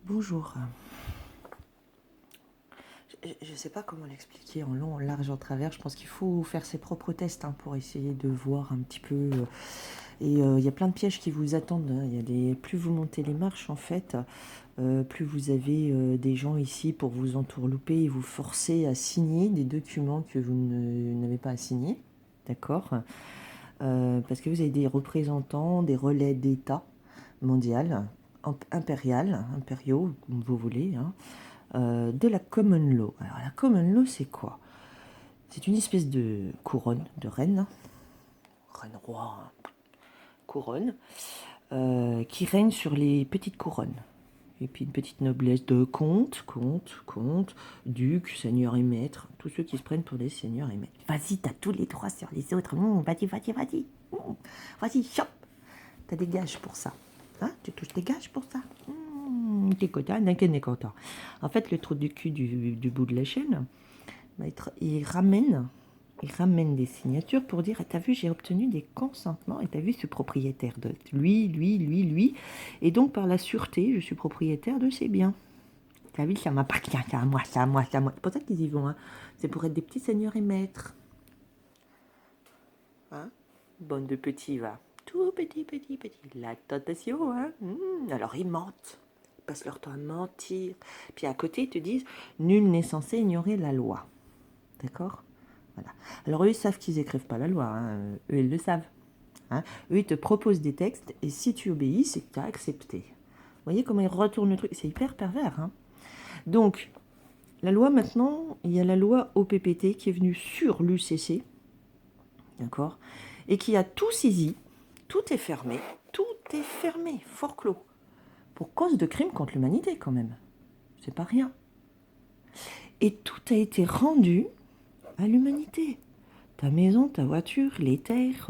Bonjour. Je ne sais pas comment l'expliquer en long, en large, en travers. Je pense qu'il faut faire ses propres tests pour essayer de voir un petit peu. Et il y a plein de pièges qui vous attendent. Il y a plus vous montez les marches, en fait, plus vous avez des gens ici pour vous entourlouper et vous forcer à signer des documents que vous n'avez pas à signer. D'accord. Parce que vous avez des représentants, des relais d'État mondial, impériaux, comme vous voulez, de la common law. Alors la common law, c'est quoi? C'est une espèce de couronne de reine, reine roi, couronne, qui règne sur les petites couronnes. Et puis une petite noblesse de comte, duc, seigneur et maître, tous ceux qui se prennent pour des seigneurs et maîtres. Vas-y, t'as tous les droits sur les autres. Vas-y. Vas-y, chop. T'as des gages pour ça. Hein, tu touches des gages pour ça. T'es content, n'est content. En fait, le trou du cul du bout de la chaîne, il ramène des signatures pour dire, t'as vu, j'ai obtenu des consentements, et t'as vu ce propriétaire de lui, et donc par la sûreté, je suis propriétaire de ces biens. T'as vu, ça m'appartient, c'est à moi. C'est pour ça qu'ils y vont, hein. C'est pour être des petits seigneurs et maîtres. Hein? Bande de petits, va. Tout petit. La tentation, hein. Alors ils mentent. Ils passent leur temps à mentir. Puis à côté, ils te disent, nul n'est censé ignorer la loi. D'accord? Voilà. Alors eux, ils savent qu'ils n'écrivent pas la loi. Hein. Eux, ils le savent. Hein. Eux, ils te proposent des textes et si tu obéis, c'est que tu as accepté. Vous voyez comment ils retournent le truc? C'est hyper pervers. Hein. Donc, la loi maintenant, il y a la loi OPPT qui est venue sur l'UCC, d'accord, et qui a tout saisi. Tout est fermé, fort clos, pour cause de crimes contre l'humanité quand même. C'est pas rien. Et tout a été rendu à l'humanité. Ta maison, ta voiture, les terres.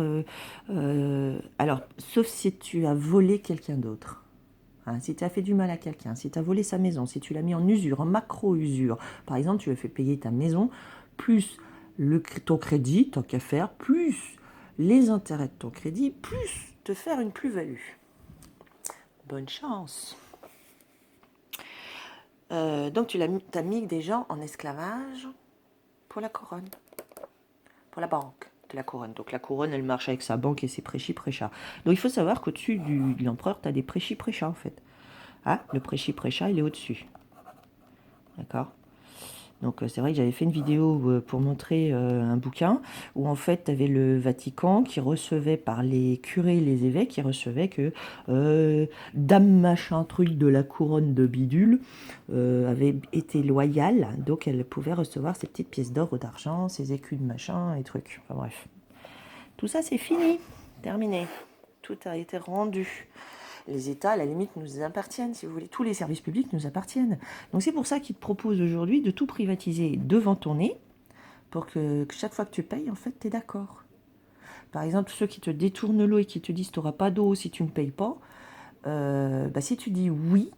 Alors, sauf si tu as volé quelqu'un d'autre. Hein, si tu as fait du mal à quelqu'un, si tu as volé sa maison, si tu l'as mis en usure, en macro-usure. Par exemple, tu as fait payer ta maison, plus ton crédit, tant qu'à faire, plus les intérêts de ton crédit, plus te faire une plus-value. Bonne chance. Donc, tu as mis des gens en esclavage pour la couronne, pour la banque de la couronne. Donc la couronne, elle marche avec sa banque et ses prêchis-prêchats. Donc il faut savoir qu'au-dessus de l'empereur, tu as des prêchis-prêchats en fait. Ah, le prêchis-prêchat, il est au-dessus. D'accord? Donc c'est vrai que j'avais fait une vidéo pour montrer un bouquin où en fait tu avais le Vatican qui recevait par les curés et les évêques, qui recevaient que dame machin truc de la couronne de bidule avait été loyale, donc elle pouvait recevoir ses petites pièces d'or ou d'argent, ses écus de machin et trucs. Enfin bref. Tout ça c'est fini, terminé. Tout a été rendu. Les États, à la limite, nous appartiennent, si vous voulez. Tous les services publics nous appartiennent. Donc c'est pour ça qu'ils te proposent aujourd'hui de tout privatiser devant ton nez, pour que chaque fois que tu payes, en fait, tu es d'accord. Par exemple, ceux qui te détournent l'eau et qui te disent tu n'auras pas d'eau si tu ne payes pas, si tu dis oui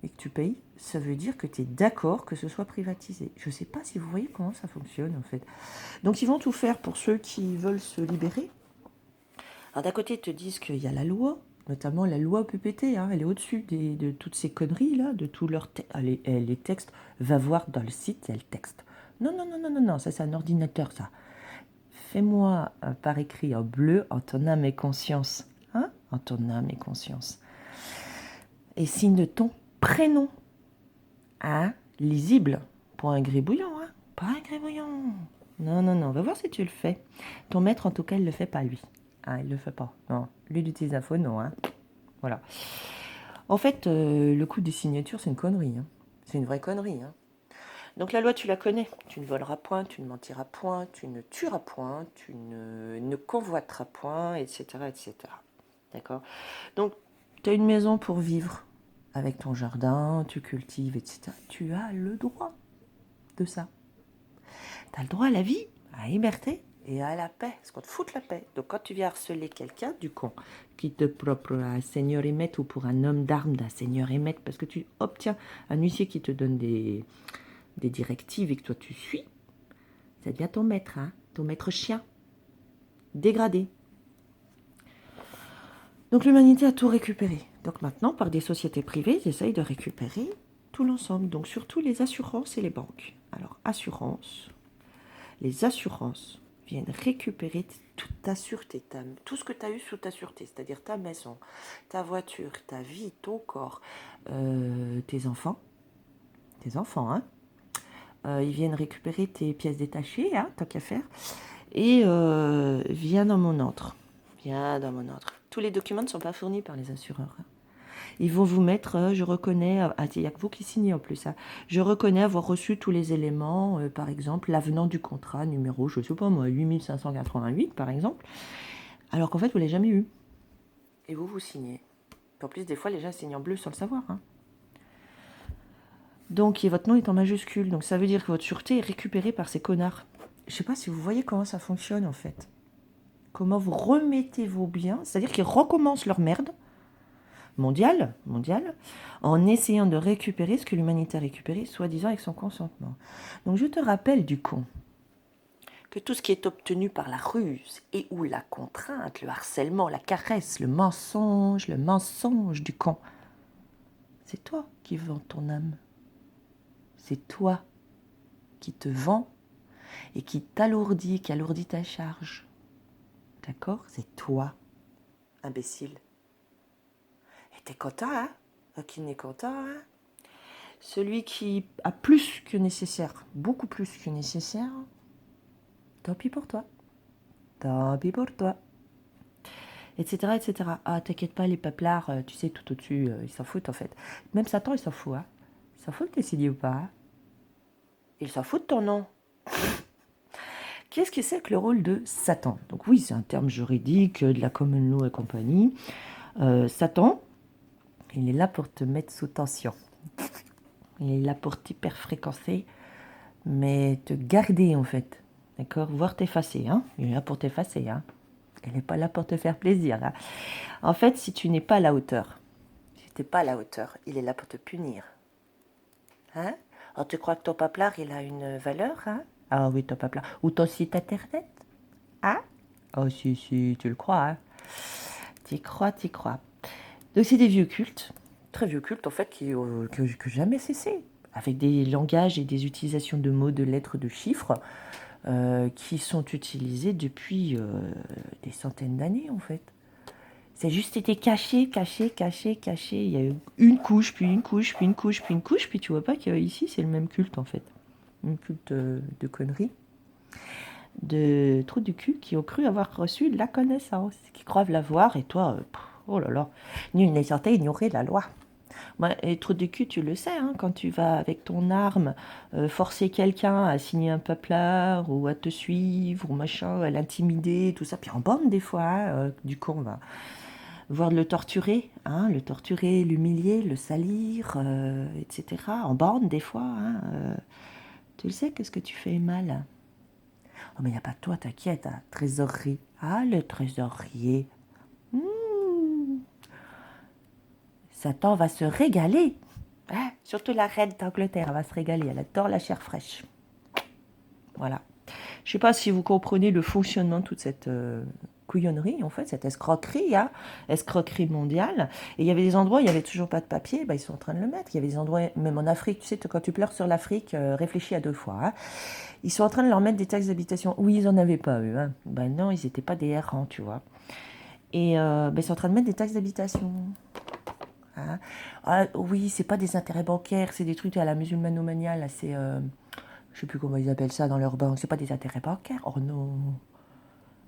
et que tu payes, ça veut dire que tu es d'accord que ce soit privatisé. Je ne sais pas si vous voyez comment ça fonctionne, en fait. Donc ils vont tout faire pour ceux qui veulent se libérer. Alors d'un côté, ils te disent qu'il y a la loi, notamment la loi PPT, hein, elle est au-dessus de toutes ces conneries-là, de tous leurs les textes. Va voir dans le site, il y a le texte. Non, ça c'est un ordinateur, ça. Fais-moi par écrit en bleu, en ton âme et conscience. Hein? En ton âme et conscience. Et signe de ton prénom. Hein? Lisible. Pas un gribouillon, hein? Pas un gribouillon. Non, va voir si tu le fais. Ton maître, en tout cas, il ne le fait pas, lui. Ah, il le fait pas. Non, lui, il utilise info, non. Hein. Voilà. En fait, le coût des signatures, c'est une connerie. Hein. C'est une vraie connerie. Hein. Donc la loi, tu la connais. Tu ne voleras point, tu ne mentiras point, tu ne tueras point, tu ne convoiteras point, etc. etc. D'accord? Donc, tu as une maison pour vivre avec ton jardin, tu cultives, etc. Tu as le droit de ça. Tu as le droit à la vie, à la liberté et à la paix. Parce qu'on te fout la paix. Donc quand tu viens harceler quelqu'un, du con, qui te propre à un seigneur et maître ou pour un homme d'armes d'un seigneur et maître, parce que tu obtiens un huissier qui te donne des directives et que toi tu suis, ça devient ton maître, hein, ton maître chien. Dégradé. Donc l'humanité a tout récupéré. Donc maintenant, par des sociétés privées, ils essayent de récupérer tout l'ensemble, donc surtout les assurances et les banques. Alors, les assurances viennent récupérer toute ta sûreté, tout ce que tu as eu sous ta sûreté, c'est-à-dire ta maison, ta voiture, ta vie, ton corps, tes enfants, hein. Ils viennent récupérer tes pièces détachées, hein, tant qu'à faire, et viens dans mon ordre. Tous les documents ne sont pas fournis par les assureurs, hein. Ils vont vous mettre, je reconnais, il n'y a que vous qui signez en plus, hein. Je reconnais avoir reçu tous les éléments, par exemple, l'avenant du contrat numéro, je ne sais pas moi, 8588 par exemple, alors qu'en fait, vous ne l'avez jamais eu. Et vous signez. En plus, des fois, les gens signent en bleu sans le savoir, hein. Donc, votre nom est en majuscule, donc ça veut dire que votre sûreté est récupérée par ces connards. Je ne sais pas si vous voyez comment ça fonctionne en fait. Comment vous remettez vos biens, c'est-à-dire qu'ils recommencent leur merde, mondiale, en essayant de récupérer ce que l'humanité a récupéré, soi-disant avec son consentement. Donc je te rappelle du con, que tout ce qui est obtenu par la ruse et ou la contrainte, le harcèlement, la caresse, le mensonge du con, c'est toi qui vends ton âme. C'est toi qui te vends et qui t'alourdit, qui alourdit ta charge. D'accord? C'est toi, imbécile. Et t'es content, hein? Qui n'est content, hein? Celui qui a plus que nécessaire, beaucoup plus que nécessaire, tant pis pour toi. Tant pis pour toi. Etc., etc. Ah, t'inquiète pas, les peuplards, tu sais, tout au-dessus, ils s'en foutent en fait. Même Satan, il s'en fout, hein. Il s'en fout que t'es signé ou pas, hein. Il s'en fout de ton nom. Qu'est-ce que c'est que le rôle de Satan? Donc oui, c'est un terme juridique de la common law et compagnie. Satan, il est là pour te mettre sous tension. Il est là pour t'hyperfréquencer, mais te garder en fait. D'accord? Voire t'effacer, hein. Il est là pour t'effacer, hein. Il n'est pas là pour te faire plaisir, hein. En fait, si tu n'es pas à la hauteur, il est là pour te punir. Hein? Alors, tu crois que ton paplard, il a une valeur, hein? Ah oui, ton paplard. Ou ton site internet? Hein? Oh si, tu le crois, hein? T'y crois. Donc c'est des vieux cultes, très vieux cultes en fait, que jamais cessé, avec des langages et des utilisations de mots, de lettres, de chiffres, qui sont utilisés depuis des centaines d'années en fait. C'est juste été caché. Il y a eu une couche, puis une couche, puis une couche, puis une couche, puis tu vois pas qu'ici c'est le même culte en fait. Un culte de conneries, de trous du cul qui ont cru avoir reçu la connaissance, qui croient l'avoir, et toi, oh là là, nul n'est censé ignorer la loi. Et trou du cul, tu le sais, hein, quand tu vas avec ton arme forcer quelqu'un à signer un paplard ou à te suivre ou machin, à l'intimider, tout ça, puis en bande des fois, hein, du coup on va voir le torturer, l'humilier, le salir, etc. En bande des fois, hein, tu le sais, qu'est-ce que tu fais mal? Oh mais il n'y a pas de toi, t'inquiète, hein, trésorerie. Ah, le trésorier. Satan va se régaler. Ah, surtout la reine d'Angleterre va se régaler. Elle adore la chair fraîche. Voilà. Je ne sais pas si vous comprenez le fonctionnement de toute cette couillonnerie, en fait, cette escroquerie, hein, escroquerie mondiale. Et il y avait des endroits où il n'y avait toujours pas de papier, ils sont en train de le mettre. Il y avait des endroits, même en Afrique, tu sais, quand tu pleures sur l'Afrique, réfléchis à 2 fois. Hein. Ils sont en train de leur mettre des taxes d'habitation. Oui, ils n'en avaient pas, eux. Hein. Non, ils n'étaient pas des errants, tu vois. Et ils sont en train de mettre des taxes d'habitation. Hein. Ah, oui, c'est pas des intérêts bancaires, c'est des trucs à la musulmano-mania, là, c'est... je sais plus comment ils appellent ça dans leur banque, c'est pas des intérêts bancaires. Oh non.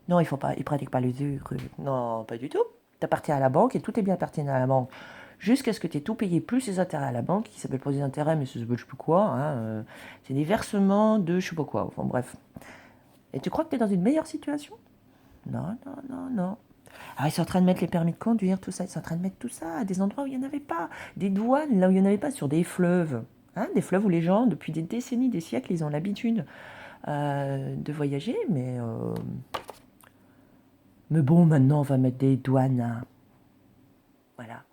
Non, ils pratiquent pas l'usure. Non, pas du tout. T'appartiens à la banque et tout est bien appartient à la banque. Jusqu'à ce que tu aies tout payé plus les intérêts à la banque, qui s'appelle pas des intérêts, mais c'est je sais plus quoi. Hein, c'est des versements de je sais pas quoi. Enfin bref. Et tu crois que tu es dans une meilleure situation? Non. Alors ils sont en train de mettre les permis de conduire, tout ça. Ils sont en train de mettre tout ça à des endroits où il n'y en avait pas. Des douanes, là où il n'y en avait pas, sur des fleuves. Hein, des fleuves où les gens, depuis des décennies, des siècles, ils ont l'habitude de voyager. Mais bon, maintenant, on va mettre des douanes. Hein. Voilà.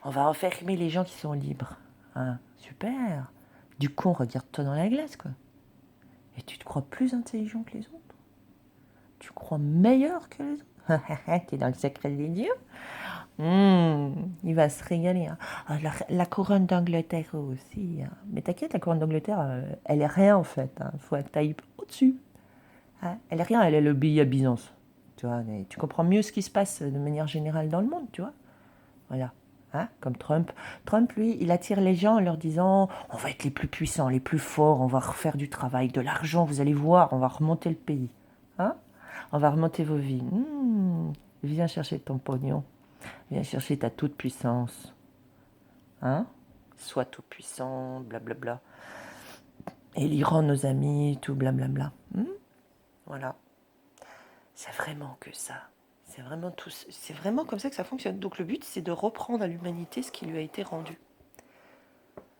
On va enfermer les gens qui sont libres. Hein. Super. Du coup, regarde-toi dans la glace, quoi. Et tu te crois plus intelligent que les autres? Tu crois meilleur que les autres? T'es dans le secret des dieux? Il va se régaler. Hein. Ah, la couronne d'Angleterre aussi. Hein. Mais t'inquiète, la couronne d'Angleterre, elle est rien en fait. Il faut que t'ailles au-dessus. Hein. Elle est rien, elle est le billet à Byzance. Tu vois, mais tu comprends mieux ce qui se passe de manière générale dans le monde, tu vois. Voilà. Hein, comme Trump. Trump, lui, il attire les gens en leur disant on va être les plus puissants, les plus forts, on va refaire du travail, de l'argent, vous allez voir, on va remonter le pays. Hein, on va remonter vos vies. Viens chercher ton pognon. Viens chercher ta toute-puissance. Hein, sois tout-puissant, blablabla. Et l'Iran, nos amis, tout blablabla. Voilà. C'est vraiment que ça. C'est vraiment tout. C'est vraiment comme ça que ça fonctionne. Donc le but, c'est de reprendre à l'humanité ce qui lui a été rendu.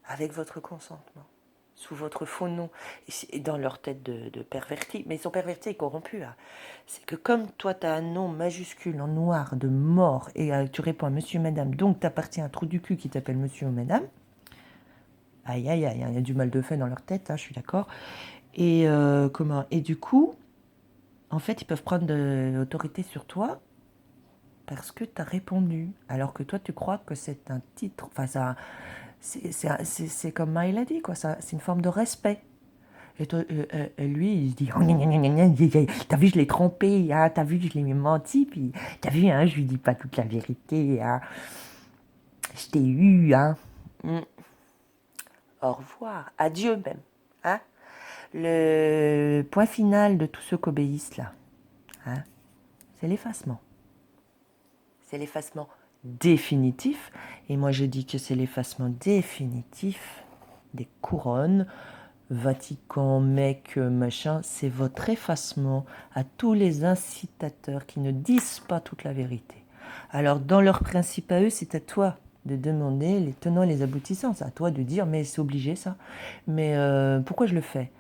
Avec votre consentement. Sous votre faux nom. Et dans leur tête de pervertis. Mais ils sont pervertis et corrompus. Là. C'est que comme toi, tu as un nom majuscule en noir de mort et tu réponds à monsieur, madame, donc tu appartiens à un trou du cul qui t'appelle monsieur ou madame. Aïe, aïe, aïe, il y a du mal de fait dans leur tête, hein, je suis d'accord. Et et du coup, en fait, ils peuvent prendre de l'autorité sur toi parce que tu as répondu. Alors que toi, tu crois que c'est un titre. Enfin, ça, c'est comme Maël a dit, quoi. C'est une forme de respect. Et toi, lui, il se dit oh, gna, gna, gna, gna, t'as vu, je l'ai trompé, hein, t'as vu, je lui ai menti, puis t'as vu, hein, je lui dis pas toute la vérité, hein. Je t'ai eu, hein. Au revoir, adieu même, hein. Le point final de tous ceux qui obéissent là, hein, c'est l'effacement. C'est l'effacement définitif. Et moi, je dis que c'est l'effacement définitif des couronnes, Vatican, mec, machin. C'est votre effacement à tous les incitateurs qui ne disent pas toute la vérité. Alors, dans leur principe à eux, c'est à toi de demander les tenants et les aboutissants. C'est à toi de dire, mais c'est obligé ça. Mais pourquoi je le fais?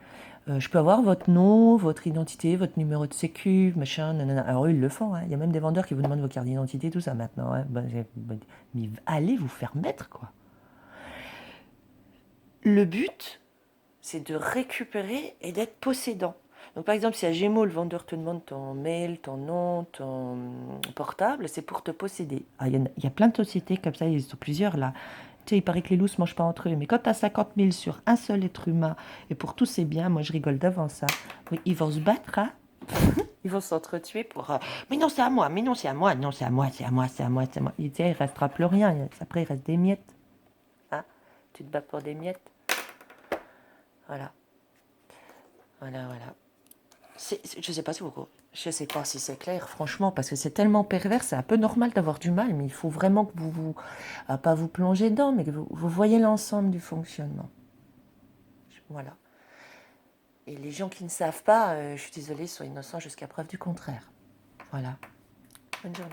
Je peux avoir votre nom, votre identité, votre numéro de sécu, machin, nanana. Alors eux, ils le font. Hein. Il y a même des vendeurs qui vous demandent vos cartes d'identité, tout ça maintenant. Hein. Mais allez vous faire mettre, quoi. Le but, c'est de récupérer et d'être possédant. Donc par exemple, si à Gémeaux, le vendeur te demande ton mail, ton nom, ton portable, c'est pour te posséder. Ah, il y a plein de sociétés comme ça, il y en a plusieurs là. Tu sais, il paraît que les loups ne mangent pas entre eux. Mais quand tu as 50 000 sur un seul être humain, et pour tous c'est bien, moi je rigole d'avance. Hein. Oui, ils vont se battre, hein. Ils vont s'entretuer pour mais non, c'est à moi, mais non, c'est à moi, non, c'est à moi, c'est à moi, c'est à moi, c'est à moi. Il ne restera plus rien. Après, il reste des miettes. Hein, tu te bats pour des miettes. Voilà. Voilà, voilà. Je sais pas si vous... Je sais pas si c'est clair, franchement, parce que c'est tellement pervers, c'est un peu normal d'avoir du mal, mais il faut vraiment que vous pas vous plonger dedans, mais que vous voyez l'ensemble du fonctionnement. Voilà. Et les gens qui ne savent pas, je suis désolée, sont innocents jusqu'à preuve du contraire. Voilà. Bonne journée.